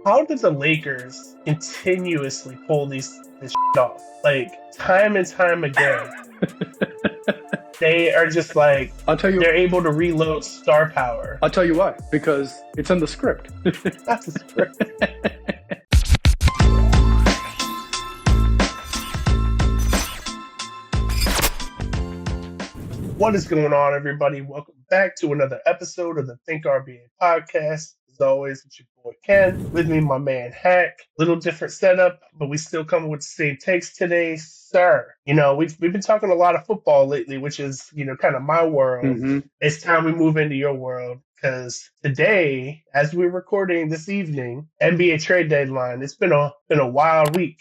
how did the Lakers continuously pull this shit off? Like time and time again, they are just like I'll tell you. they're able to reload star power. I'll tell you why. Because it's in the script. That's the script. What is going on, everybody? Welcome back to another episode of the Think RBA podcast. As always, it's your boy Ken. With me, my man Hack. Little different setup, but we still come with the same takes today, sir. You know, we've been talking a lot of football lately, which is, you know, kind of my world. Mm-hmm. It's time we move into your world. Because today, as we're recording this evening, NBA trade deadline, it's been a wild week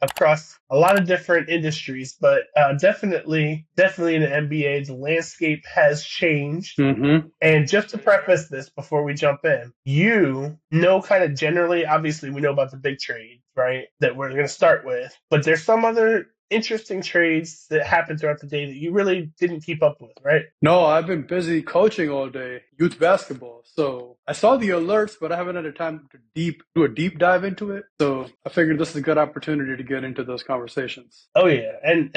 across a lot of different industries, but definitely in the NBA, the landscape has changed. Mm-hmm. And just to preface this before we jump in, you know kind of generally, obviously we know about the big trades, right, that we're going to start with, but there's some other interesting trades that happened throughout the day that you really didn't keep up with, right? No, I've been busy coaching all day, youth basketball. So I saw the alerts, but I haven't had the time to do a deep dive into it. So I figured this is a good opportunity to get into those conversations. Oh yeah, and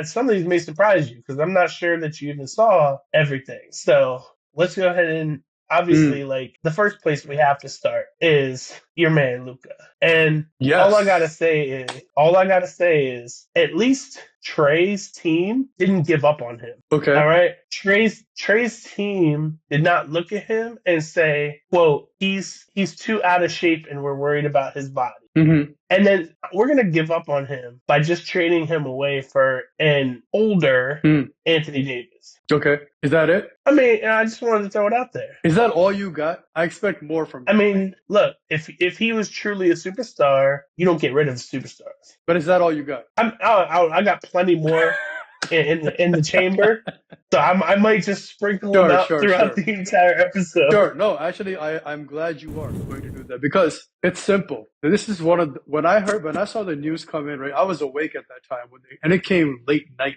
some of these may surprise you because I'm not sure that you even saw everything. So let's go ahead and obviously, like the first place we have to start is your man Luka. And Yes. all I gotta say is at least Trey's team didn't give up on him. Okay. All right. Trey's team did not look at him and say, "Quote, he's too out of shape and we're worried about his body." Mm-hmm. And then we're going to give up on him by just trading him away for an older Anthony Davis. Okay. Is that it? I mean, I just wanted to throw it out there. Is that all you got? I expect more from you. I mean, look, if he was truly a superstar, you don't get rid of superstars. But is that all you got? I got plenty more in the chamber, so I might just sprinkle them out throughout the entire episode. Sure. No, actually, I'm glad you are going to do that because it's simple. This is when I saw the news come in, right? I was awake at that time and it came late night.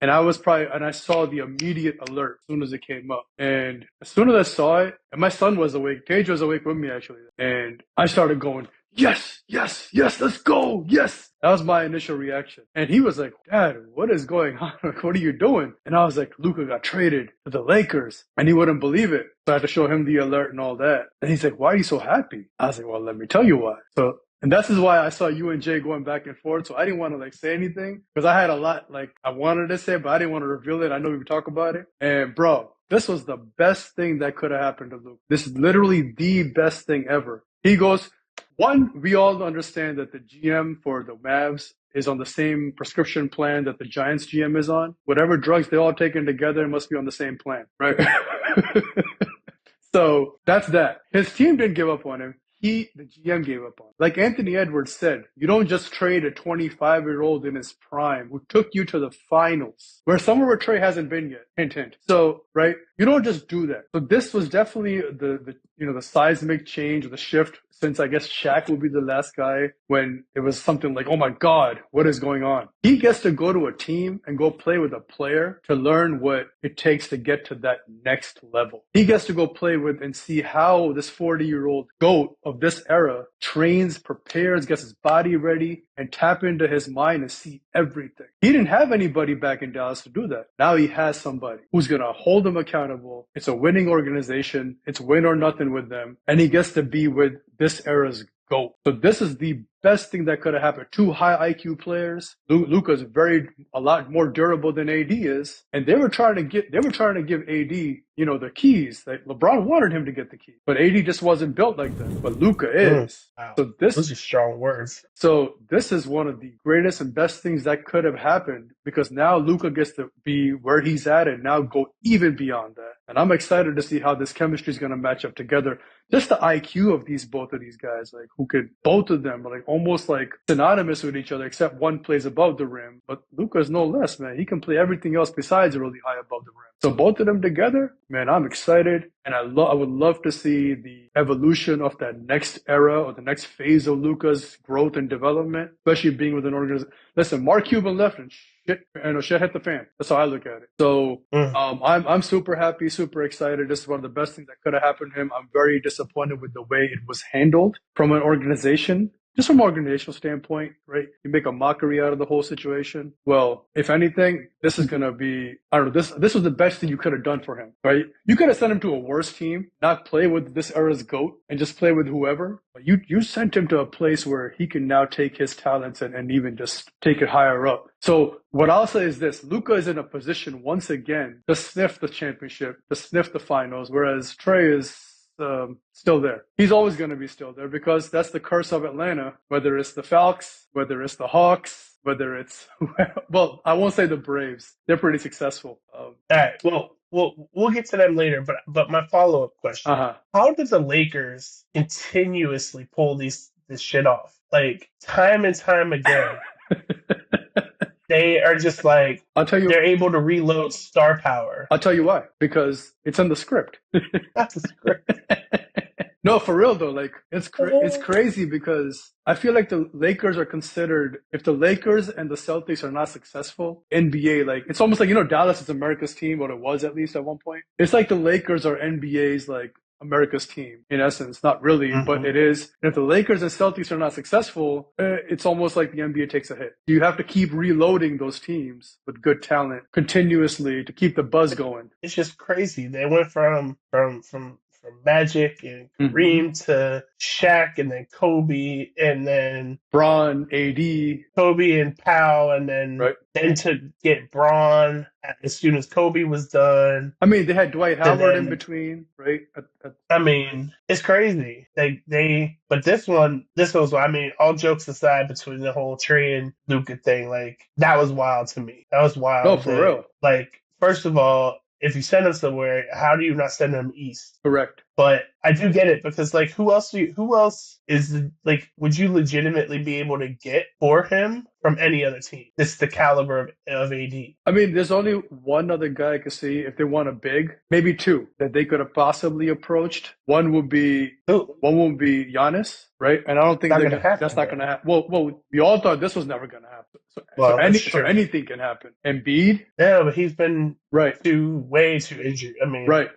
And I saw the immediate alert as soon as it came up. And as soon as I saw it, and my son was awake, Tage was awake with me actually. And I started going, yes, let's go, yes. That was my initial reaction. And he was like, Dad, what is going on? What are you doing? And I was like, Luka got traded to the Lakers. And he wouldn't believe it. So I had to show him the alert and all that. And he's like, why are you so happy? I was like, well, let me tell you why. And this is why I saw you and Jay going back and forth. So I didn't want to say anything because I had a lot I wanted to say, but I didn't want to reveal it. I know we would talk about it. And bro, this was the best thing that could have happened to Luke. This is literally the best thing ever. He goes, one, we all understand that the GM for the Mavs is on the same prescription plan that the Giants GM is on. Whatever drugs they all taken together must be on the same plan, right? So that's that. His team didn't give up on him. The GM gave up on him. Like Anthony Edwards said, you don't just trade a 25-year-old in his prime who took you to the finals, where somewhere where Trey hasn't been yet. Hint, hint. So, right, you don't just do that. So this was definitely the seismic change, the shift since I guess Shaq would be the last guy when it was something like, oh my God, what is going on? He gets to go to a team and go play with a player to learn what it takes to get to that next level. He gets to go play with and see how this 40-year-old GOAT of this era trains, prepares, gets his body ready, and tap into his mind and see everything. He didn't have anybody back in Dallas to do that. Now he has somebody who's going to hold him accountable. It's a winning organization. It's win or nothing with them. And he gets to be with this era's GOAT. So this is the best thing that could have happened. Two high IQ players. Luka's a lot more durable than AD is, and they were trying to give AD, the keys. Like LeBron wanted him to get the keys, but AD just wasn't built like that. But Luka is. Wow. So those are strong words. So this is one of the greatest and best things that could have happened because now Luka gets to be where he's at and now go even beyond that. And I'm excited to see how this chemistry is going to match up together. Just the IQ of both of these guys, like both of them are like, almost like synonymous with each other, except one plays above the rim. But Luka is no less, man. He can play everything else besides really high above the rim. So both of them together, man, I'm excited. And I would love to see the evolution of that next era or the next phase of Luka's growth and development, especially being with an organization. Listen, Mark Cuban left and shit hit the fan. That's how I look at it. So I'm super happy, super excited. This is one of the best things that could have happened to him. I'm very disappointed with the way it was handled from an organization. Just from an organizational standpoint, right? You make a mockery out of the whole situation. Well, if anything, this is going to be, I don't know, this was the best thing you could have done for him, right? You could have sent him to a worse team, not play with this era's GOAT and just play with whoever. But you sent him to a place where he can now take his talents and even just take it higher up. So what I'll say is this, Luka is in a position once again to sniff the championship, to sniff the finals, whereas Trey is still there. He's always going to be still there because that's the curse of Atlanta, whether it's the Falcons, whether it's the Hawks, whether it's, well, I won't say the Braves. They're pretty successful. All right. Well, we'll get to them later, but my follow-up question, how did the Lakers continuously pull this shit off? Like, time and time again. They are just like, I'll tell you, they're able to reload star power. I'll tell you why. Because it's in the script. That's the script. No, for real though. Like it's crazy because I feel like the Lakers are considered, if the Lakers and the Celtics are not successful, NBA, like it's almost like, Dallas is America's team, or it was at least at one point. It's like the Lakers are NBA's like America's team in essence, not really, but it is. And if the Lakers and Celtics are not successful, it's almost like the NBA takes a hit. You have to keep reloading those teams with good talent continuously to keep the buzz going. It's just crazy. They went from Magic and Kareem to Shaq and then Kobe and then Bron, AD, Kobe and Powell, and then to get Bron as soon as Kobe was done. I mean, they had Dwight Howard in between, right? I mean, it's crazy. But this was, I mean, all jokes aside, between the whole Trey and Luka thing, like that was wild to me. That was wild. No, for real. Like, first of all, if you send him somewhere, how do you not send him east? Correct. But I do get it because, like, who else is, like, would you legitimately be able to get for him from any other team? This is the caliber of AD. I mean, there's only one other guy I could see if they want a big, maybe two that they could have possibly approached. One would be Giannis, right? And I don't think that's not going to happen. Well, we all thought this was never going to happen. So anything can happen. Embiid? Yeah, but he's been way too injured. I mean, right.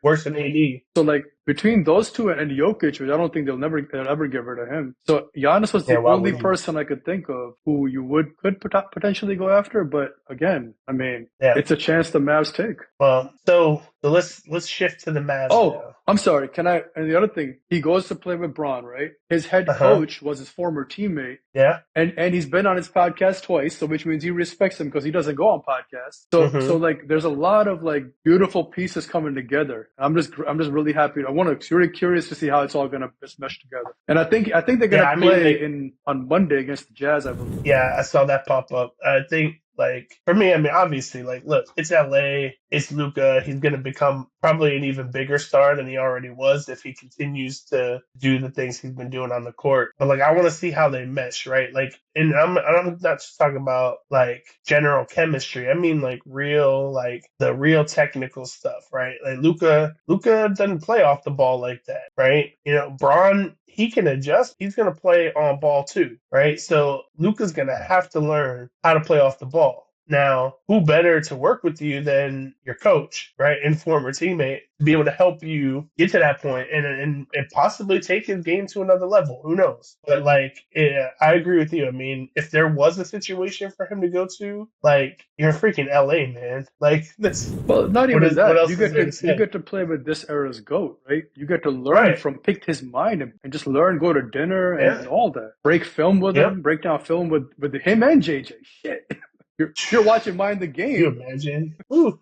Worse than AD. So like between those two and Jokic, which I don't think they'll ever get rid of him. So Giannis was the only person I could think of who you could potentially go after. But again, I mean, it's a chance the Mavs take. Well, so let's shift to the Mavs. Oh, I'm sorry. And the other thing, he goes to play with Bron, right? His head coach was his former teammate. Yeah. And he's been on his podcast twice, so which means he respects him because he doesn't go on podcasts. So like there's a lot of like beautiful pieces coming together. I'm just really happy. I'm really curious to see how it's all gonna mesh together. And I think they're gonna play on Monday against the Jazz, I believe. Yeah, I saw that pop up. I think, like, for me, I mean, obviously, like, look, it's LA, it's Luka. He's going to become probably an even bigger star than he already was if he continues to do the things he's been doing on the court. But, like, I want to see how they mesh, right? Like, and I'm not just talking about, like, general chemistry. I mean, like, the real technical stuff, right? Like, Luka doesn't play off the ball like that, right? Bron, he can adjust. He's going to play on ball too, right? So Luka's going to have to learn how to play off the ball. Now, who better to work with you than your coach, right, and former teammate to be able to help you get to that point and possibly take his game to another level? Who knows? But, like, I agree with you. I mean, if there was a situation for him to go to, like, you're freaking LA, man. Like, this. Well, not even that. You get to play with this era's GOAT, right? You get to learn pick his mind and just learn, go to dinner and all that. Break film with him, break down film with him and JJ. Shit. You're watching Mind the Game. Can you imagine? Ooh,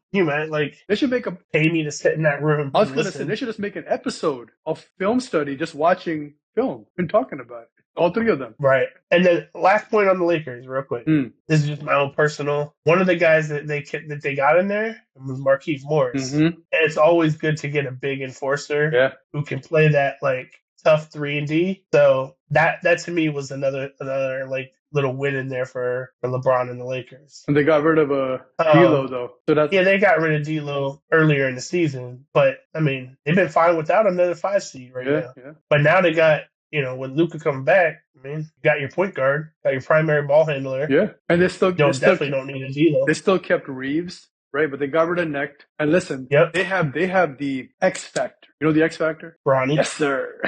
like, they should pay me to sit in that room. I was going to say, they should just make an episode of film study, just watching film and talking about it. All three of them. Right. And then last point on the Lakers, real quick. This is just my own personal. One of the guys that they got in there was Markieff Morris. And it's always good to get a big enforcer who can play that, like, tough 3-and-D. So that to me was another like little win in there for LeBron and the Lakers. And they got rid of D'Lo though. So that's Yeah, they got rid of D'Lo earlier in the season, but I mean they've been fine without another 5 seed right now. Yeah. But now they got, with Luka coming back, I mean, you got your point guard, got your primary ball handler. Yeah, and they definitely don't need a D'Lo. They still kept Reeves, right? But they got rid of Necht. And listen, Yep. they have the X Factor. You know the X Factor? Bronny. Yes, sir.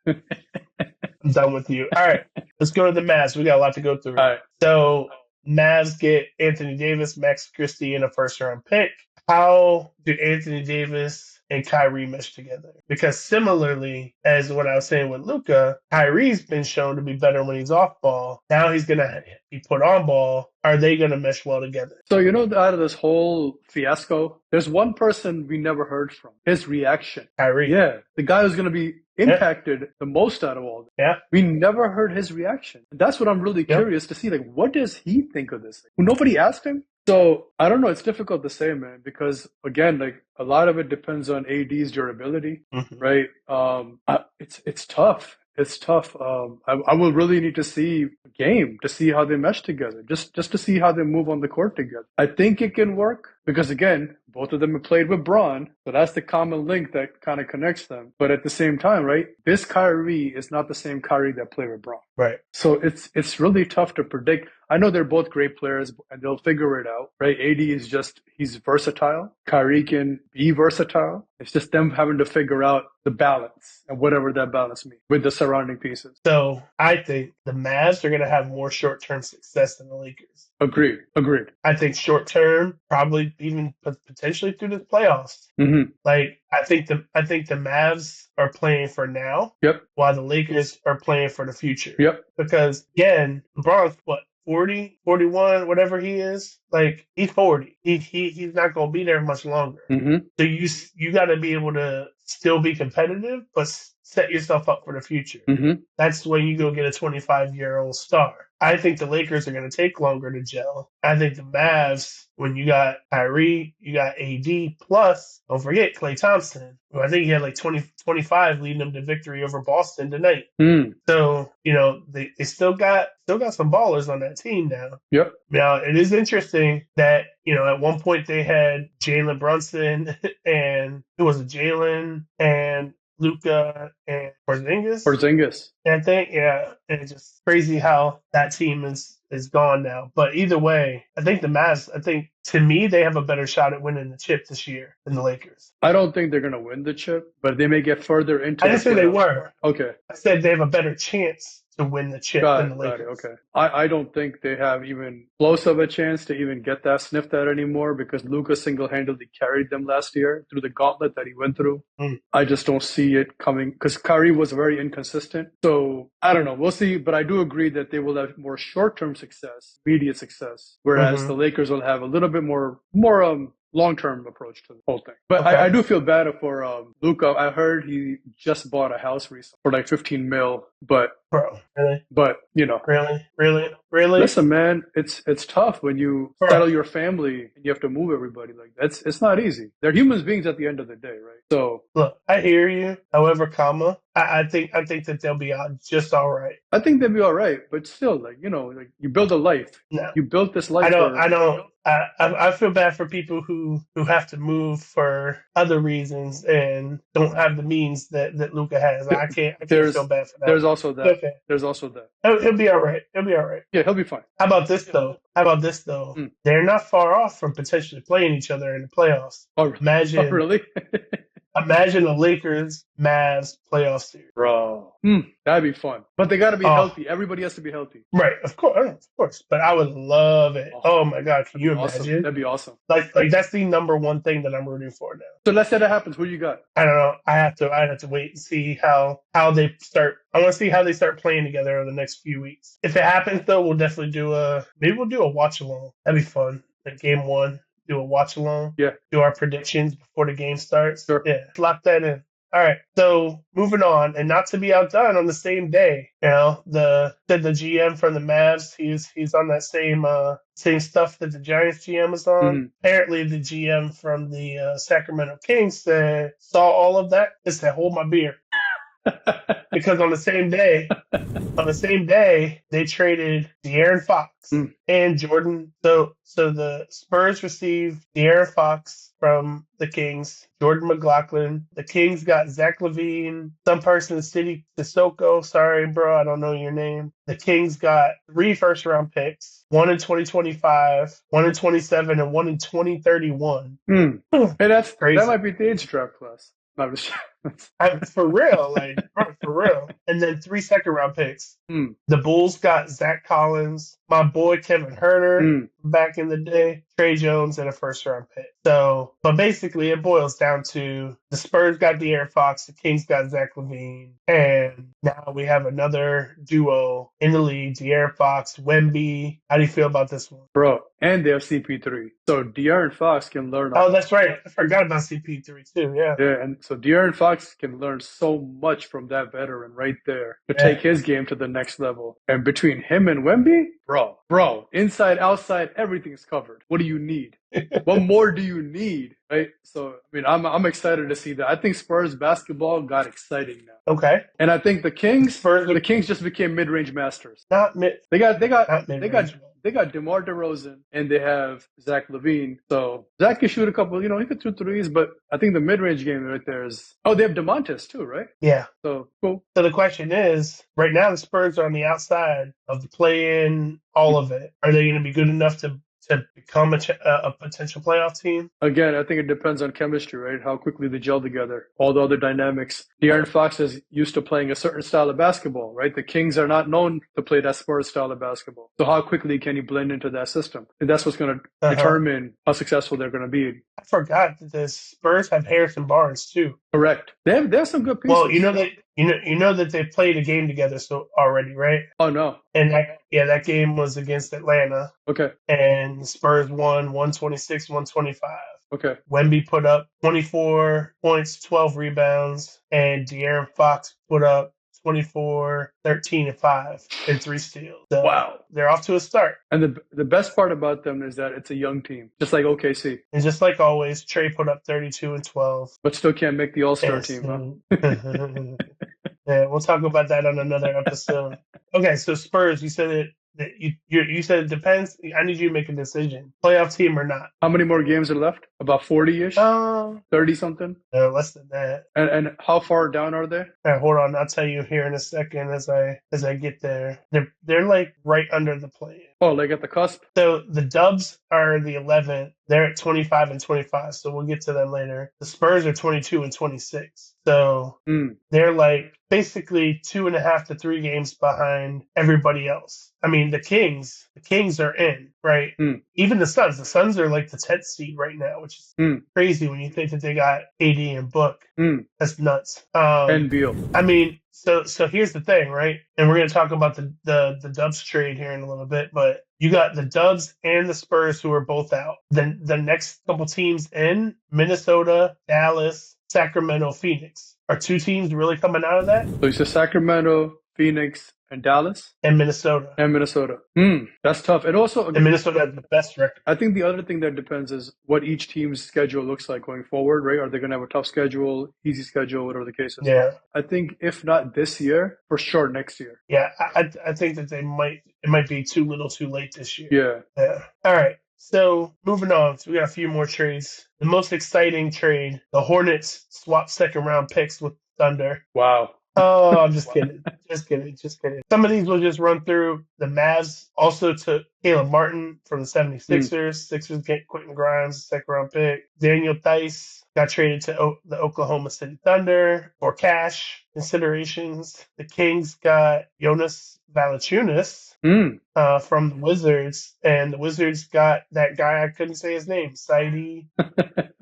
I'm done with you. All right, let's go to the Mavs. We got a lot to go through. All right. So Mavs get Anthony Davis, Max Christie, and a first-round pick. How do Anthony Davis and Kyrie mesh together? Because similarly, as what I was saying with Luka, Kyrie's been shown to be better when he's off ball. Now he's going to be put on ball. Are they going to mesh well together? So, out of this whole fiasco, there's one person we never heard from. His reaction. Kyrie. Yeah. The guy who's going to be impacted the most out of all this. Yeah. We never heard his reaction. And that's what I'm really curious to see. Like, what does he think of this? Nobody asked him. So I don't know. It's difficult to say, man, because again, like a lot of it depends on AD's durability, right? It's tough. It's tough. I will really need to see a game to see how they mesh together, just to see how they move on the court together. I think it can work because, again, both of them have played with Braun, so that's the common link that kind of connects them. But at the same time, right, this Kyrie is not the same Kyrie that played with Braun. Right. So it's really tough to predict. I know they're both great players, and they'll figure it out, right? AD is he's versatile. Kyrie can be versatile. It's just them having to figure out the balance and whatever that balance means with the surrounding pieces. So I think the Mavs are going to have more short-term success than the Lakers. Agreed. I think short-term, probably even potentially through the playoffs. Like I think the Mavs are playing for now, while the Lakers are playing for the future. Because again, LeBron's what? 40, 41, whatever he is, like he's 40. He's not going to be there much longer. So you got to be able to still be competitive, but set yourself up for the future. That's when you go get a 25-year-old star. I think the Lakers are going to take longer to gel. I think the Mavs, when you got Kyrie, you got AD, plus, don't forget, Klay Thompson, who I think he had like 25 leading them to victory over Boston tonight. So, they still got some ballers on that team now. Now, it is interesting that, at one point they had Jalen Brunson and who was it? Jalen and Luka and Porzingis. I think, and it's just crazy how that team is gone now. But either way, I think the Mavs, to me, they have a better shot at winning the chip this year than the Lakers. I don't think they're going to win the chip, but they may get further into it. I didn't say they were. Okay. I said they have a better chance to win the chip than the Lakers. Okay. I don't think they have even close of a chance to even get that sniffed at anymore because Luka single-handedly carried them last year through the gauntlet that he went through. I just don't see it coming because Kyrie was very inconsistent. So I don't know. We'll see. But I do agree that they will have more short-term success, immediate success, whereas the Lakers will have a little bit more long-term approach to the whole thing. But I do feel bad for Luka. I heard he just bought a house recently for like $15 million, but bro, really? But really. Listen, man, it's tough when you settle your family and you have to move everybody like that. It's not easy. They're human beings at the end of the day, right? So look, I hear you. However, I think that they'll be just all right. I think they'll be all right, but still, like you build a life. No. You built this life. I don't. I feel bad for people who have to move for other reasons and don't have the means that Luka has. I can't feel bad for that. There's also that. Okay. There's also that. He'll be all right. Yeah, he'll be fine. How about this though? They're not far off from potentially playing each other in the playoffs. Imagine. Oh, really? Imagine the Lakers Mavs playoff series. Bro. That'd be fun. But they got to be healthy. Everybody has to be healthy. Right. Of course. But I would love it. Oh my God. Can you imagine? Awesome. That'd be awesome. Like that's the number one thing that I'm rooting for now. So let's say that happens. Who you got? I don't know. I have to wait and see how they start. I want to see how they start playing together over the next few weeks. If it happens though, we'll definitely do a watch along. That'd be fun. Like game 1. Do a watch along. Yeah. Do our predictions before the game starts. Sure. Yeah. Lock that in. All right. So moving on, and not to be outdone on the same day. The GM from the Mavs, he's on that same stuff that the Giants GM is on. Apparently, the GM from the Sacramento Kings saw all of that and said, "Hold my beer." because on the same day, they traded De'Aaron Fox Mm. and Jordan. So the Spurs received De'Aaron Fox from the Kings, Jordan McLaughlin. The Kings got Zach LaVine, some person in City Sissoko. Sorry, bro, I don't know your name. The Kings got 3 first-round picks, one in 2025, one in 27, and one in 2031. Mm. Hey, that Crazy. might be the age draft class. No, just For real, like for real. And then 3 second-round picks. Mm. The Bulls got Zach Collins, my boy Kevin Herter Mm. back in the day, Trey Jones, and a first-round pick. So, but basically, it boils down to the Spurs got De'Aaron Fox, the Kings got Zach LaVine, and now we have another duo in the league, De'Aaron Fox, Wemby. How do you feel about this one? Bro, and they have CP3. So De'Aaron Fox can learn. Oh, that's right. I forgot about CP3 too. Yeah. Yeah, and so De'Aaron Fox can learn so much from that veteran right there to Yeah. take his game to the next level. And between him and Wemby, bro, inside, outside, everything's covered. What do you need? What more do you need? Right? So, I mean, I'm excited to see that. I think Spurs basketball got exciting now. Okay. And I think the Kings Spurs just became mid-range masters. not mid. They got Not mid-range. they got DeMar DeRozan and they have Zach LaVine. So Zach can shoot a couple, he could shoot threes, but I think the mid-range game right there is, they have DeMontis too, right? Yeah. So cool. So the question is, right now the Spurs are on the outside of the play-in, all of it. Are they going to be good enough to become a potential playoff team? Again, I think it depends on chemistry, right? How quickly they gel together, all the other dynamics. De'Aaron Fox is used to playing a certain style of basketball, right? The Kings are not known to play that Spurs style of basketball. So how quickly can he blend into that system? And that's what's going to determine how successful they're going to be. I forgot that the Spurs have Harrison Barnes too. Correct. They have some good pieces. Well, you know that they played a game together already, right? Oh no. And that game was against Atlanta. Okay. And the Spurs won 126-125. Okay. Wemby put up 24 points, 12 rebounds, and De'Aaron Fox put up 24, 13, and 5, and 3 steals. So wow. They're off to a start. And the best part about them is that it's a young team, just like OKC. And just like always, Trey put up 32 and 12. But still can't make the All-Star team, huh? Yeah, we'll talk about that on another episode. Okay, so Spurs, you said you said it depends. I need you to make a decision. Playoff team or not. How many more games are left? About 40-ish? 30-something? No, less than that. And how far down are they? All right, hold on. I'll tell you here in a second as I get there. They're like right under the play. Oh, like at the cusp? So the Dubs are the 11th. They're at 25 and 25, so we'll get to them later. The Spurs are 22 and 26. So they're like basically 2.5 to 3 games behind everybody else. I mean, the Kings are in, right? Even the Suns are like the 10th seed right now, which is crazy when you think that they got AD and Book. That's nuts. And Beal. I mean, so here's the thing, right? And we're going to talk about the Dubs trade here in a little bit, but you got the Dubs and the Spurs who are both out. Then the next couple teams in, Minnesota, Dallas, Sacramento, Phoenix. Are 2 teams really coming out of that? So you said Sacramento, Phoenix, and Dallas? And Minnesota. That's tough. And also, and Minnesota has the best record. I think the other thing that depends is what each team's schedule looks like going forward, right? Are they going to have a tough schedule, easy schedule, whatever the case is? Yeah. I think if not this year, for sure next year. Yeah, I think that it might be too little too late this year. Yeah. All right. So moving on, so we got a few more trades. The most exciting trade, the Hornets swapped second round picks with Thunder. Wow. Oh, I'm just kidding. Just kidding. Some of these we'll just run through. The Mavs also took Caleb Martin from the 76ers. Sixers get Quentin Grimes, second round pick. Daniel Theis got traded to the Oklahoma City Thunder for cash considerations. The Kings got Jonas Valanciunas from the Wizards, and the Wizards got that guy, I couldn't say his name, Saidi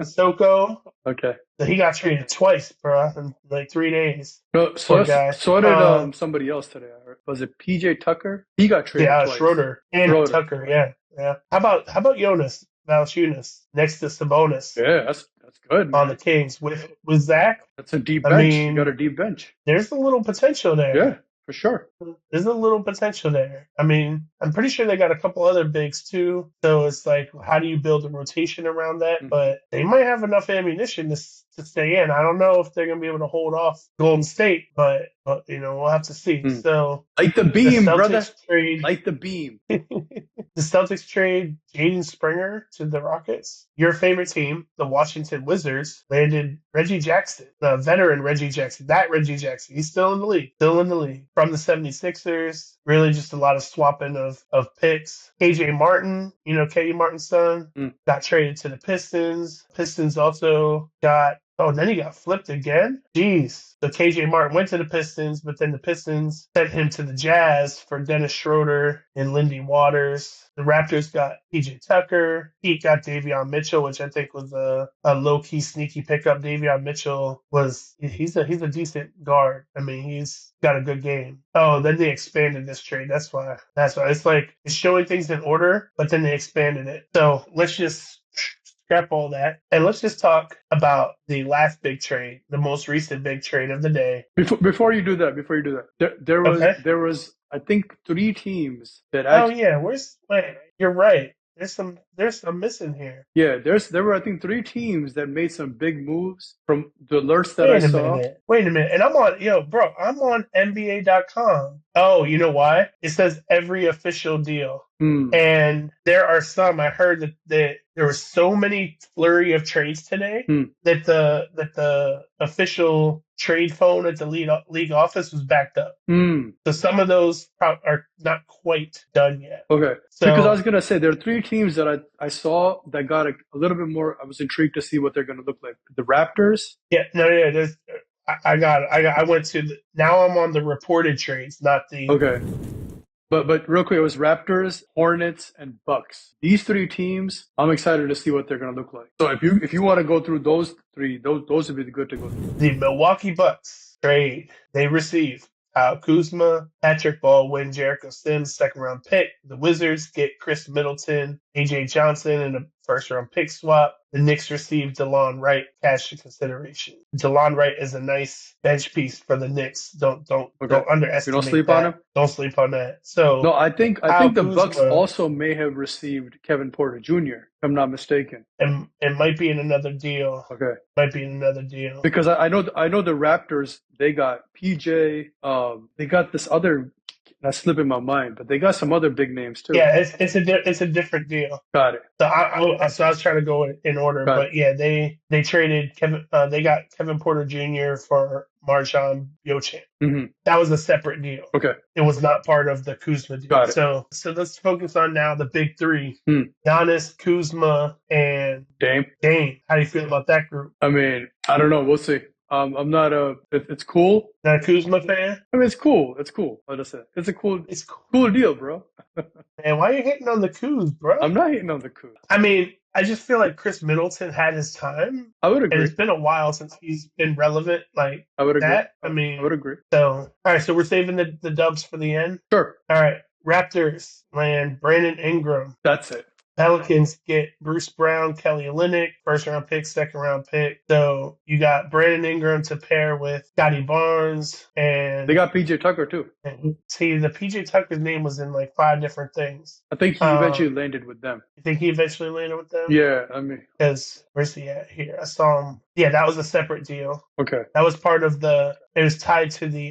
Sissoko. Okay. So he got traded twice, bro, in like 3 days. So did somebody else today. Was it PJ Tucker? He got traded twice. Schroeder and Tucker. Yeah. How about Jonas Valanciunas next to Sabonis? Yeah, that's good. On the Kings with Zach. That's a deep bench. You got a deep bench. There's a little potential there. Yeah. for sure. There's a little potential there. I mean, I'm pretty sure they got a couple other bigs too. So it's like, how do you build a rotation around that? Mhm. But they might have enough ammunition to stay in. I don't know if they're going to be able to hold off Golden State, but we'll have to see. Mm. So Like the the beam, brother. Celtics trade. Like the beam. The Celtics trade Jaden Springer to the Rockets. Your favorite team, the Washington Wizards, landed Reggie Jackson, the veteran Reggie Jackson. That Reggie Jackson. He's still in the league. Still in the league. From the 76ers. Really just a lot of swapping of picks. KJ Martin, KJ Martin's son, got traded to the Pistons. Pistons also got and then he got flipped again? Jeez. So KJ Martin went to the Pistons, but then the Pistons sent him to the Jazz for Dennis Schroeder and Lindy Waters. The Raptors got PJ Tucker. Heat got Davion Mitchell, which I think was a low-key, sneaky pickup. Davion Mitchell he's a decent guard. I mean, he's got a good game. Oh, then they expanded this trade. That's why. It's like it's showing things in order, but then they expanded it. So let's just scrap all that. And let's just talk about the last big trade, the most recent big trade of the day. Before you do that, there was I think 3 teams that actually. Oh yeah, wait, you're right. There's some missing here. Yeah, there were I think 3 teams that made some big moves from the alerts that I saw. Wait a minute. And I'm on NBA.com. Oh, you know why? It says every official deal. And there are some. I heard that there were so many flurry of trades today that the official trade phone at the league office was backed up. So some of those are not quite done yet. Okay. So, because I was going to say there are 3 teams that I saw that got a little bit more. I was intrigued to see what they're going to look like. The Raptors. Yeah. No. Yeah. I went to now I'm on the reported trades, not the. Okay. But real quick, it was Raptors, Hornets, and Bucks. These 3 teams, I'm excited to see what they're going to look like. So if you want to go through those 3, those would be good to go through. The Milwaukee Bucks trade, they receive Kyle Kuzma, Patrick Baldwin, Jericho Sims, second-round pick. The Wizards get Chris Middleton, A.J. Johnson, and a first-round pick swap. The Knicks receive DeLon Wright, cash consideration. DeLon Wright is a nice bench piece for the Knicks. Don't underestimate. You don't sleep on him. Don't sleep on that. So no, I think the Bucks also may have received Kevin Porter Jr. if I'm not mistaken. And it might be in another deal. Okay, might be in another deal because I know the Raptors. They got PJ. They got this other. That's slipping my mind, but they got some other big names too. Yeah, it's a different deal. Got it. So I was trying to go in order, but yeah, they traded Kevin. They got Kevin Porter Jr. for MarJon Beauchamp. That was a separate deal. Okay, it was not part of the Kuzma deal. Got it. So let's focus on now the big 3: Giannis, Kuzma, and Dame. How do you feel about that group? I mean, I don't know. We'll see. I'm not it's cool. Not a Kuzma fan? I mean, it's cool. I'll just say it's cool deal, bro. Man, why are you hating on the Kuz, bro? I'm not hating on the Kuz. I mean, I just feel like Chris Middleton had his time. I would agree. And it's been a while since he's been relevant like I would agree. that. I mean, I would agree. So, all right, so we're saving the dubs for the end? Sure. All right, Raptors land Brandon Ingram. That's it. Pelicans get Bruce Brown, Kelly Olynyk, first-round pick, second-round pick. So you got Brandon Ingram to pair with Scotty Barnes, and they got PJ Tucker too. See, the PJ Tucker's name was in like 5 different things. I think he eventually landed with them. You think he eventually landed with them? Yeah, I mean, because where's he at here? I saw him. Yeah, that was a separate deal. Okay, that was part of the. It was tied to the.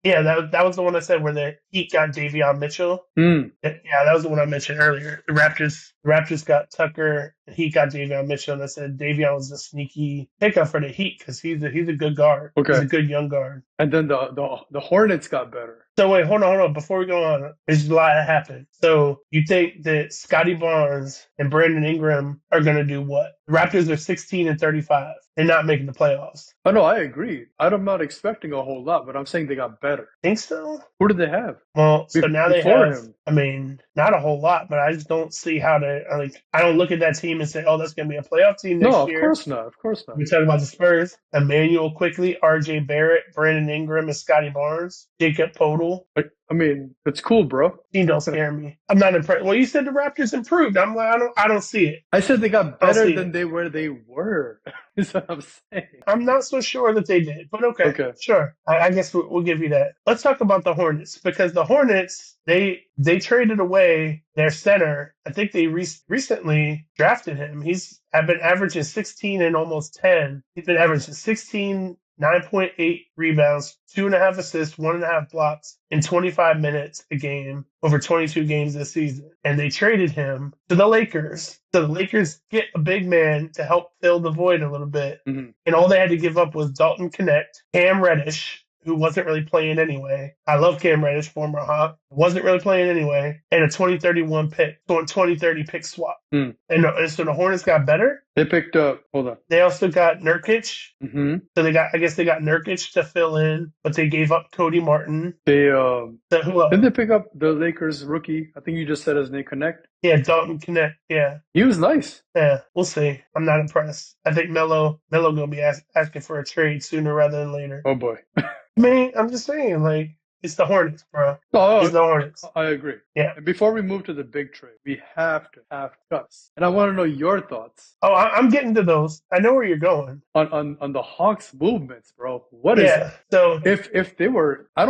Yeah, that was the one I said where the Heat got Davion Mitchell. Yeah, that was the one I mentioned earlier. The Raptors got Tucker. The Heat got Davion Mitchell, and I said Davion was a sneaky pickup for the Heat because he's a good guard. Okay, he's a good young guard. And then the Hornets got better. So wait, hold on. Before we go on, there's a lot that happened. So you think that Scotty Barnes and Brandon Ingram are going to do what? The Raptors are 16-35. They're not making the playoffs. Oh, no, I agree. I'm not expecting a whole lot, but I'm saying they got better. Think so? Who did they have? Well, so now they have, I mean, not a whole lot, but I just don't see how to, I don't look at that team and say, oh, that's going to be a playoff team next year. No, of course not. We're talking about the Spurs. Emmanuel Quickly, RJ Barrett, Brandon Ingram, and Scotty Barnes. Jacob Podol. I mean, it's cool, bro. He don't scare me. I'm not impressed. Well, you said the Raptors improved. I'm like, I don't see it. I said they got I don't better see than it. they were. Is what I'm saying. I'm not so sure that they did, but okay, Okay. sure. I guess we'll give you that. Let's talk about the Hornets because the Hornets they traded away their center. I think they recently drafted him. He's been averaging 16 and almost 10. He's been averaging 16, 9.8 rebounds, 2.5 assists, 1.5 blocks in 25 minutes a game over 22 games this season. And they traded him to the Lakers. So the Lakers get a big man to help fill the void a little bit. Mm-hmm. And all they had to give up was Dalton Connect, Cam Reddish, who wasn't really playing anyway. I love Cam Reddish, former Hawk. Wasn't really playing anyway. And a 2031 pick, so a 2030 pick swap. Mm. And so the Hornets got better. They picked up, hold on. They also got Nurkic. Mm-hmm. So I guess they got Nurkic to fill in, but they gave up Cody Martin. They, Who else? didn't they pick up the Lakers rookie? I think you just said his name, Connect. Yeah, Dalton Connect. Yeah. He was nice. Yeah, we'll see. I'm not impressed. I think Melo gonna be asking for a trade sooner rather than later. Oh boy. I mean, I'm just saying, like, it's the Hornets, bro. Oh, It's the Hornets. I agree. Yeah. And before we move to the big trade, we have to have cuts. And I want to know your thoughts Oh, I'm getting to those. I know where you're going. on the Hawks movements, bro. What is Yeah. So if they were? I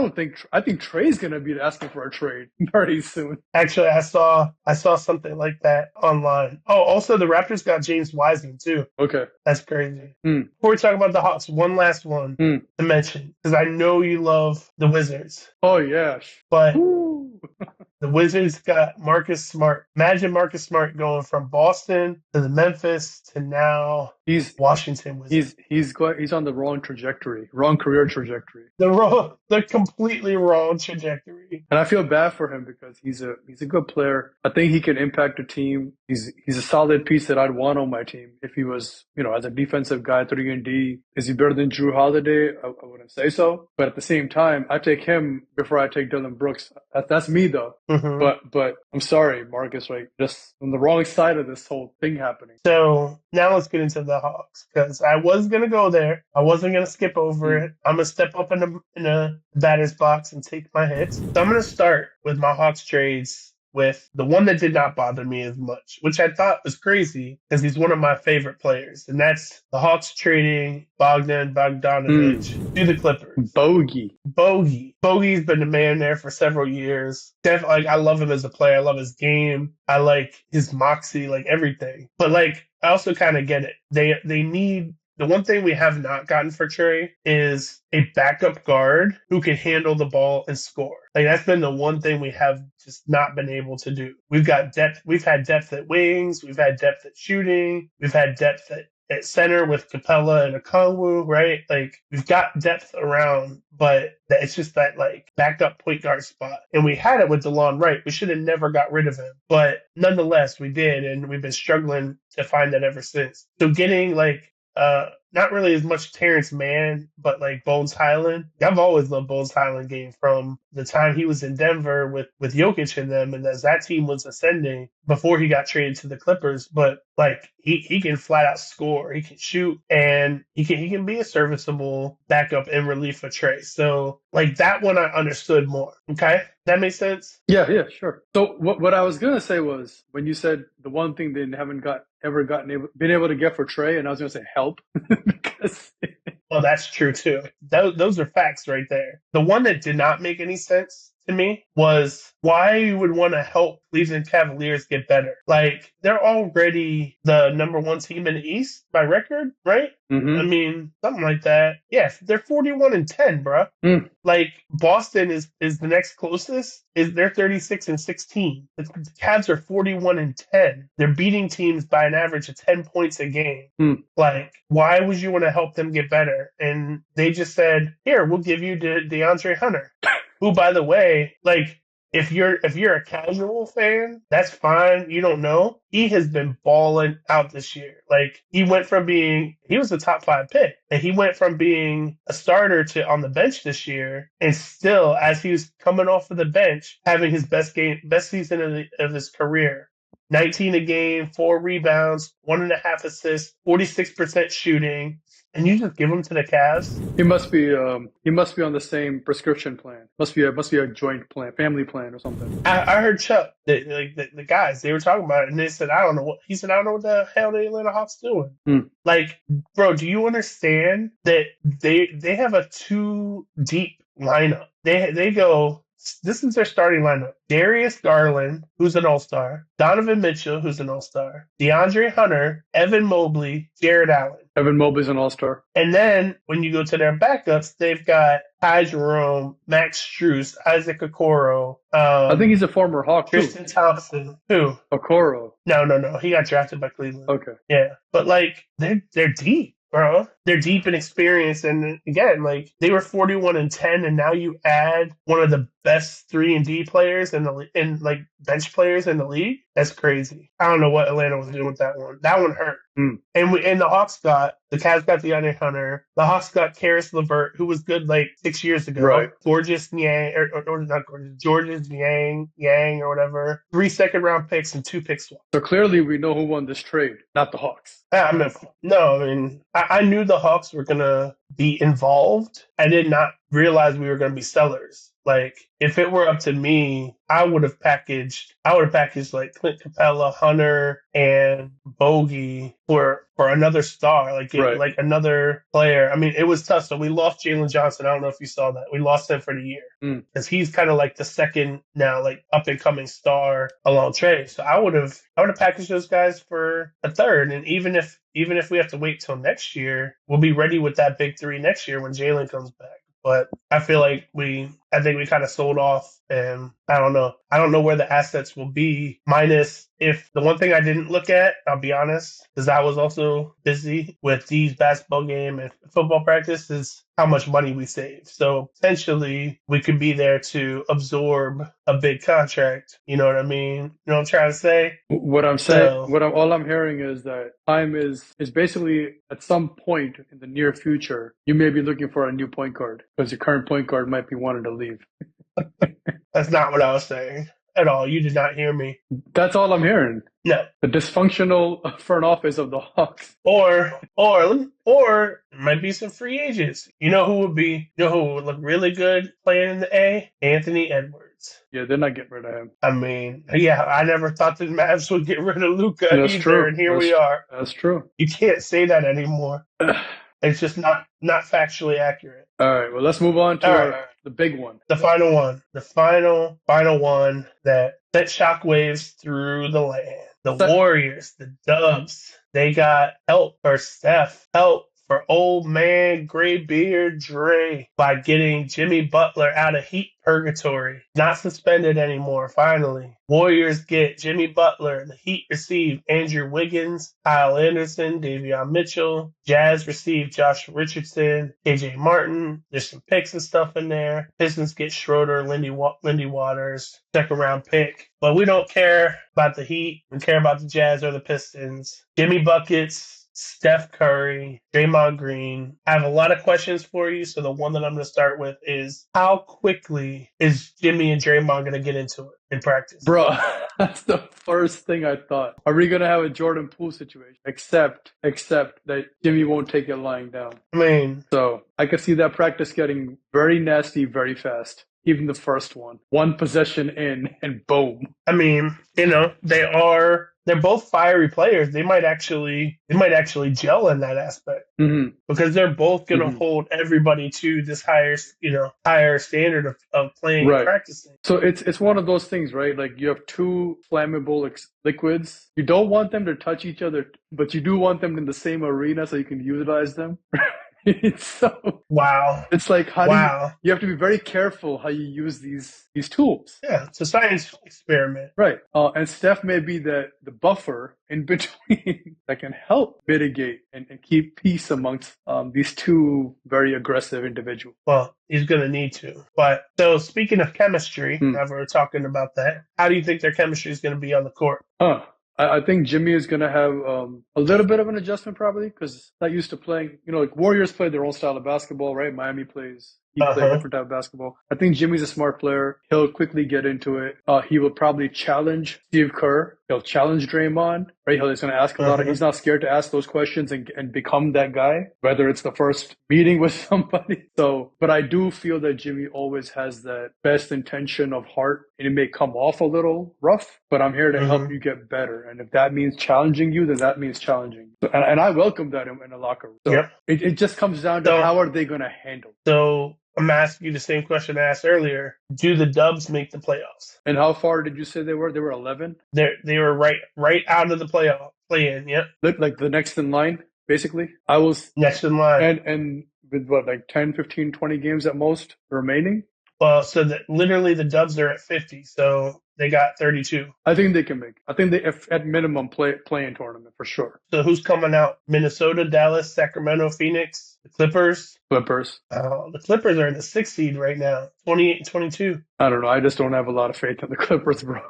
think Trey's gonna be asking for a trade very soon. actually, I saw something like that online. Oh, also the Raptors got James Wiseman too. Okay. That's crazy. Hmm. Before we talk about the Hawks, one last one to mention because I know you love the Wizards. Oh yeah. But Woo. the Wizards got Marcus Smart. Imagine Marcus Smart going from Boston to the Memphis to now He's Washington Wizards. he's on the wrong trajectory, wrong career trajectory. The completely wrong trajectory. And I feel bad for him because he's a good player. I think he can impact a team. He's a solid piece that I'd want on my team if he was, as a defensive guy, 3-and-D. Is he better than Drew Holiday? I wouldn't say so. But at the same time, I take him before I take Dylan Brooks. That's me though. Mm-hmm. But I'm sorry, Marcus, right? Just on the wrong side of this whole thing happening. So now let's get into the Hawks because I was gonna go there. I wasn't gonna skip over it. I'm gonna step up in the batter's box and take my hits. So I'm gonna start with my Hawks trades with the one that did not bother me as much, which I thought was crazy because he's one of my favorite players, and that's the Hawks trading Bogdanovich to the Clippers. Bogey's been the man there for several years. Definitely, I love him as a player. I love his game. I like his moxie, like everything. But like, I also kind of get it. They need. The one thing we have not gotten for Trey is a backup guard who can handle the ball and score. Like that's been the one thing we have just not been able to do. We've got depth. We've had depth at wings. We've had depth at shooting. We've had depth at center with Capella and Okongwu, right? Like we've got depth around, but it's just that like backup point guard spot. And we had it with DeLon Wright. We should have never got rid of him. But nonetheless, we did, and we've been struggling to find that ever since. So getting like not really as much Terrence Mann, but like Bones Highland. I've always loved Bones Highland game from the time he was in Denver with Jokic and them, and as that team was ascending before he got traded to the Clippers. But like he can flat out score, he can shoot, and he can be a serviceable backup in relief for Trey. So like that one I understood more. Okay, that makes sense. Yeah, sure. So what I was gonna say was when you said the one thing they haven't been able to get for Trey, and I was gonna say help because. Well, that's true too. Those are facts right there. The one that did not make any sense to me was why you would want to help Cleveland Cavaliers get better. Like they're already the number one team in the East by record, right? Mm-hmm. I mean, something like that. Yeah, they're 41-10, bro. Like Boston is the next closest. They're 36-16. The Cavs are 41-10. They're beating teams by an average of 10 points a game. Like, why would you want to help them get better? And they just said, "Here, we'll give you DeAndre Hunter." Who, by the way, like if you're a casual fan, that's fine. You don't know. He has been balling out this year. Like he was a top 5 pick, and he went from being a starter to on the bench this year, and still, as he was coming off of the bench, having his best season of his career. 19 a game, 4 rebounds, 1.5 assists, 46% shooting. and you just give them to the Cavs. He must be on the same prescription plan. Must be a joint plan, family plan or something. I heard Chuck, the guys, they were talking about it, and they said, I don't know what he said. I don't know what the hell the Atlanta Hawks doing. Like, bro, do you understand that they have a too deep lineup? They go. This is their starting lineup: Darius Garland, who's an All-Star; Donovan Mitchell, who's an All-Star; DeAndre Hunter; Evan Mobley; Jared Allen. Evan Mobley's an All-Star. And then when you go to their backups, they've got Ty Jerome, Max Strus, Isaac Okoro. I think he's a former Hawk too. Tristan Thompson. Who? Okoro. No. He got drafted by Cleveland. Okay. Yeah. But like they're deep, bro. They're deep in experience, and again, like they were 41-10, and now you add one of the best 3-and-D players in like bench players in the league. That's crazy. I don't know what Atlanta was doing with that one. That one hurt. And the Cavs got DeAndre Hunter. The Hawks got Karis LeVert, who was good like 6 years ago. Right. Gorgeous Yang, or not gorgeous, George's Yang or whatever. 3 second-round picks and 2 pick swaps. So clearly we know who won this trade, not the Hawks. I knew the Hawks were going to be involved. I did not realize we were going to be sellers. Like, if it were up to me, I would have packaged like Clint Capella, Hunter, and Bogey for another star, like another player. I mean, it was tough. So we lost Jalen Johnson. I don't know if you saw that. We lost him for the year because he's kind of like the second now, like up and coming star along Trey. So I would have packaged those guys for a third. And even if we have to wait till next year, we'll be ready with that big three next year when Jalen comes back. But I feel like I think we kind of sold off, and I don't know where the assets will be, minus if the one thing I didn't look at, I'll be honest, because I was also busy with these basketball game and football practice, is how much money we save. So essentially we could be there to absorb a big contract. You know what I mean? You know what I'm trying to say? What I'm saying, all I'm hearing is that time is basically at some point in the near future, you may be looking for a new point guard because your current point guard might be wanting to leave. That's not what I was saying at all. You did not hear me. That's all I'm hearing. No. The dysfunctional front office of the Hawks. Or it might be some free agents. You know who would look really good playing in the A? Anthony Edwards. Yeah, they're not getting rid of him. I mean, yeah, I never thought the Mavs would get rid of Luka That's either, true. And here we are. That's true. You can't say that anymore. It's just not factually accurate. All right, well, let's move on to the big one. The final one. The final one that sent shockwaves through the land. The Warriors, the Dubs, they got help for Steph, help for old man Graybeard Dre by getting Jimmy Butler out of Heat purgatory. Not suspended anymore, finally. Warriors get Jimmy Butler. The Heat receive Andrew Wiggins, Kyle Anderson, Davion Mitchell. Jazz receive Josh Richardson, KJ Martin. There's some picks and stuff in there. Pistons get Schroeder, Lindy Waters, second round pick. But we don't care about the Heat. We care about the Jazz or the Pistons. Jimmy Buckets, Steph Curry, Draymond Green. I have a lot of questions for you. So the one that I'm going to start with is, how quickly is Jimmy and Draymond going to get into it in practice? Bro, that's the first thing I thought. Are we going to have a Jordan Poole situation? Except that Jimmy won't take it lying down. I mean, so I could see that practice getting very nasty very fast. Even the first one possession in, and boom. I mean, they're both fiery players. They might actually gel in that aspect because they're both going to hold everybody to this higher standard of playing and practicing. So it's one of those things, right? Like you have two flammable liquids. You don't want them to touch each other, but you do want them in the same arena so you can utilize them. Wow. It's like you have to be very careful how you use these tools. Yeah, it's a science experiment. Right. And Steph may be the buffer in between that can help mitigate and keep peace amongst these two very aggressive individuals. Well, he's going to need to. But so speaking of chemistry, now we're talking about that, how do you think their chemistry is going to be on the court? I think Jimmy is going to have a little bit of an adjustment probably because not used to playing, like Warriors play their own style of basketball, right? Miami plays He play a different type of basketball. I think Jimmy's a smart player. He'll quickly get into it. He will probably challenge Steve Kerr. He'll challenge Draymond, right? He's going to ask a lot of, he's not scared to ask those questions and become that guy, whether it's the first meeting with somebody. So, but I do feel that Jimmy always has that best intention of heart, and it may come off a little rough, but I'm here to help you get better. And if that means challenging you, then that means challenging. And I welcome that in a locker room. So it just comes down to how are they going to handle it. So I'm asking you the same question I asked earlier. Do the Dubs make the playoffs? And how far did you say they were? They were 11? They were right out of the play-in, yep. Like the next in line, basically? I was next in line. And with what, like 10, 15, 20 games at most remaining? Well, so literally the Dubs are at 50, so they got 32. I think they can make. I think they, at minimum, play in tournament for sure. So who's coming out? Minnesota, Dallas, Sacramento, Phoenix, the Clippers. The Clippers are in the 6th seed right now, 28 and 22. I don't know. I just don't have a lot of faith in the Clippers, bro.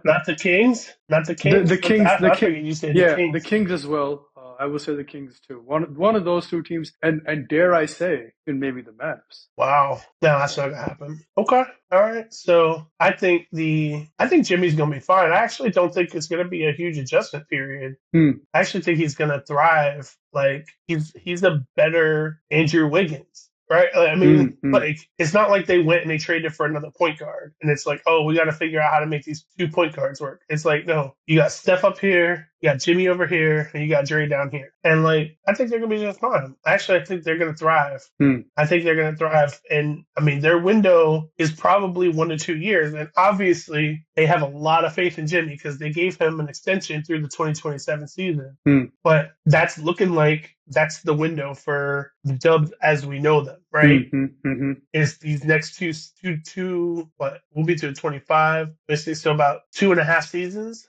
Not the Kings. The Kings. The Kings. I figured you said the Kings. The Kings as well. I would say the Kings too. One of those two teams, and dare I say, and maybe the Mavs. Wow, no, that's not gonna happen. Okay, all right. So I think Jimmy's gonna be fine. I actually don't think it's gonna be a huge adjustment period. I actually think he's gonna thrive. Like he's a better Andrew Wiggins. Right? I mean, like, it's not like they went and they traded for another point guard. And it's like, oh, we got to figure out how to make these 2 point guards work. It's like, no, you got Steph up here, you got Jimmy over here, and you got Dre down here. And, like, I think they're going to be just fine. Actually, I think they're going to thrive. I think they're going to thrive. And, I mean, their window is probably 1 to 2 years. And obviously, they have a lot of faith in Jimmy because they gave him an extension through the 2027 season. But that's looking like that's the window for the Dubs as we know them, right? It's these next two, what, we'll be to 25, basically, so about 2.5 seasons.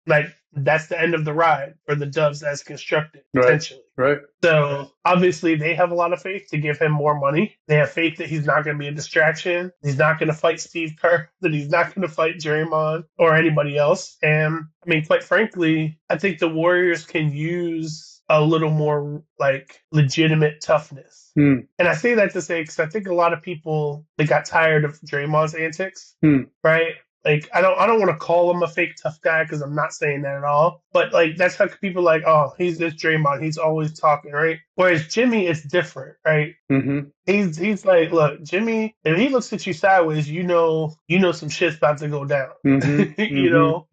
Like, that's the end of the ride for the Dubs as constructed, potentially. Right. So, obviously, they have a lot of faith to give him more money. They have faith that he's not going to be a distraction. He's not going to fight Steve Kerr, that he's not going to fight Draymond or anybody else. And, I mean, quite frankly, I think the Warriors can use a little more like legitimate toughness. And I say that to say, because I think a lot of people, they got tired of Draymond's antics, right? Like, I don't want to call him a fake tough guy because I'm not saying that at all. But, like, that's how people are like, oh, he's this Draymond. He's always talking, right? Whereas Jimmy is different, right? He's like, look, Jimmy, if he looks at you sideways, you know some shit's about to go down. You know?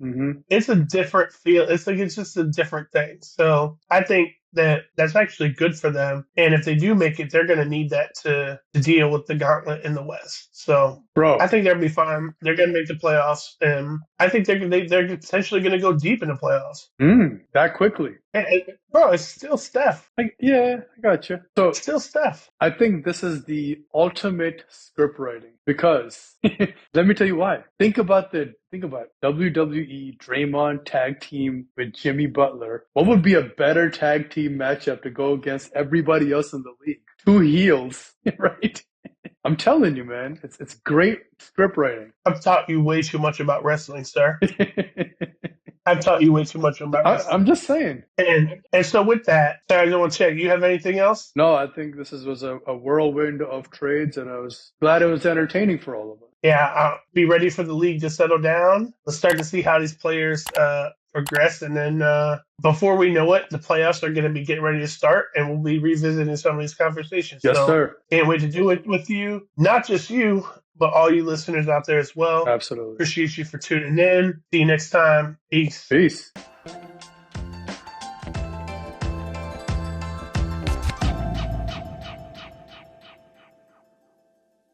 It's a different feel. It's just a different thing. So I think that's actually good for them. And if they do make it, they're going to need that to deal with the gauntlet in the West. So, bro, I think they'll be fine. They're going to make the playoffs. And I think they're potentially going to go deep in the playoffs. That quickly. And, bro, it's still Steph. Yeah, I got you. So it's still Steph. I think this is the ultimate script writing because let me tell you why. Think about WWE Draymond tag team with Jimmy Butler. What would be a better tag team matchup to go against everybody else in the league? 2 heels, right? I'm telling you, man, it's great script writing. I've taught you way too much about wrestling, sir. I've taught you way too much about wrestling. I'm just saying. And so with that, I just want to check. You have anything else? No, I think this was a whirlwind of trades, and I was glad it was entertaining for all of us. Yeah, be ready for the league to settle down. Let's start to see how these players progress, and then before we know it, the playoffs are going to be getting ready to start, and we'll be revisiting some of these conversations. Yes, sir. Can't wait to do it with you. Not just you, but all you listeners out there as well. Absolutely. Appreciate you for tuning in. See you next time. Peace.